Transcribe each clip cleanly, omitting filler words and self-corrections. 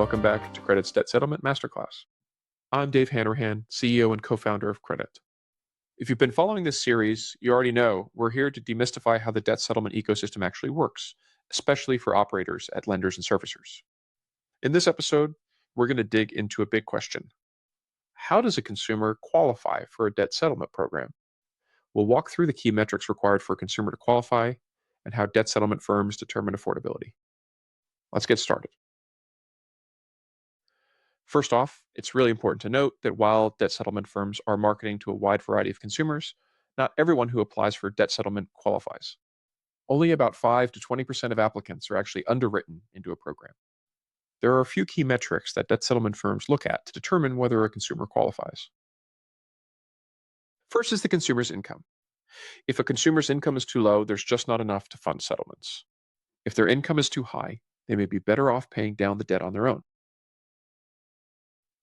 Welcome back to Credit's Debt Settlement Masterclass. I'm Dave Hanrahan, CEO and co-founder of Credit. If you've been following this series, you already know we're here to demystify how the debt settlement ecosystem actually works, especially for operators at lenders and servicers. In this episode, we're going to dig into a big question. How does a consumer qualify for a debt settlement program? We'll walk through the key metrics required for a consumer to qualify and how debt settlement firms determine affordability. Let's get started. First off, it's really important to note that while debt settlement firms are marketing to a wide variety of consumers, not everyone who applies for debt settlement qualifies. Only about 5 to 20% of applicants are actually underwritten into a program. There are a few key metrics that debt settlement firms look at to determine whether a consumer qualifies. First is the consumer's income. If a consumer's income is too low, there's just not enough to fund settlements. If their income is too high, they may be better off paying down the debt on their own.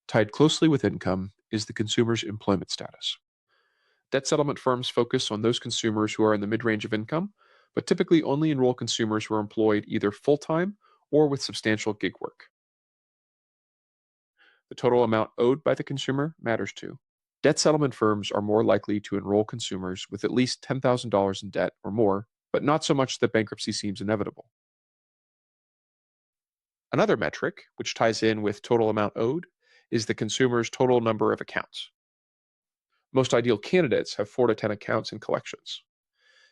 Tied closely with income is the consumer's employment status. Debt settlement firms focus on those consumers who are in the mid-range of income, but typically only enroll consumers who are employed either full-time or with substantial gig work. The total amount owed by the consumer matters too. Debt settlement firms are more likely to enroll consumers with at least $10,000 in debt or more, but not so much that bankruptcy seems inevitable. Another metric, which ties in with total amount owed, is the consumer's total number of accounts. Most ideal candidates have 4 to 10 accounts in collections.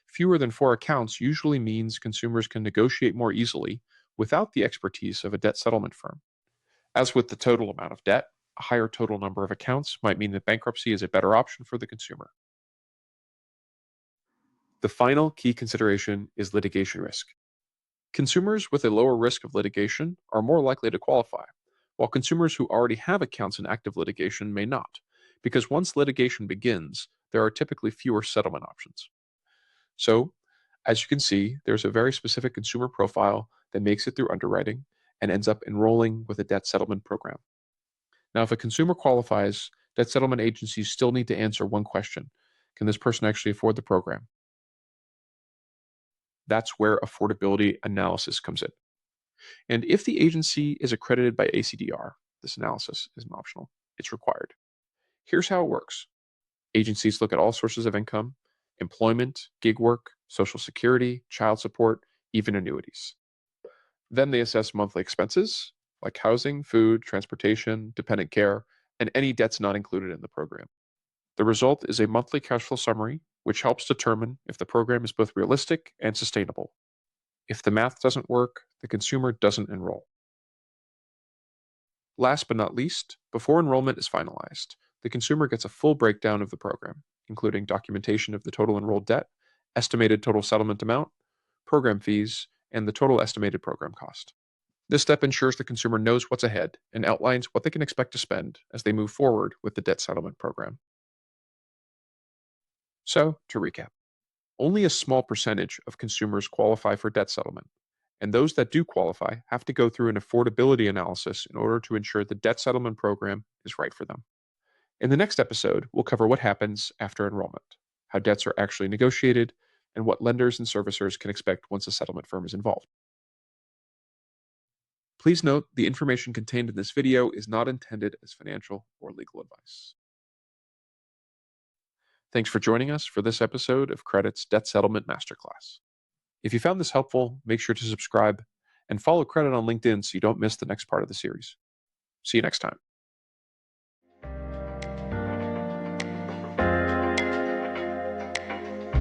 Fewer than 4 accounts usually means consumers can negotiate more easily without the expertise of a debt settlement firm. As with the total amount of debt, a higher total number of accounts might mean that bankruptcy is a better option for the consumer. The final key consideration is litigation risk. Consumers with a lower risk of litigation are more likely to qualify, while consumers who already have accounts in active litigation may not, because once litigation begins, there are typically fewer settlement options. So, as you can see, there's a very specific consumer profile that makes it through underwriting and ends up enrolling with a debt settlement program. Now, if a consumer qualifies, debt settlement agencies still need to answer one question. Can this person actually afford the program? That's where affordability analysis comes in. And if the agency is accredited by ACDR, this analysis isn't optional, it's required. Here's how it works. Agencies look at all sources of income, employment, gig work, Social Security, child support, even annuities. Then they assess monthly expenses like housing, food, transportation, dependent care, and any debts not included in the program. The result is a monthly cash flow summary, which helps determine if the program is both realistic and sustainable. If the math doesn't work, the consumer doesn't enroll. Last but not least, before enrollment is finalized, the consumer gets a full breakdown of the program, including documentation of the total enrolled debt, estimated total settlement amount, program fees, and the total estimated program cost. This step ensures the consumer knows what's ahead and outlines what they can expect to spend as they move forward with the debt settlement program. So, to recap, only a small percentage of consumers qualify for debt settlement, and those that do qualify have to go through an affordability analysis in order to ensure the debt settlement program is right for them. In the next episode, we'll cover what happens after enrollment, how debts are actually negotiated, and what lenders and servicers can expect once a settlement firm is involved. Please note the information contained in this video is not intended as financial or legal advice. Thanks for joining us for this episode of Credit's Debt Settlement Masterclass. If you found this helpful, make sure to subscribe and follow Credit on LinkedIn so you don't miss the next part of the series. See you next time.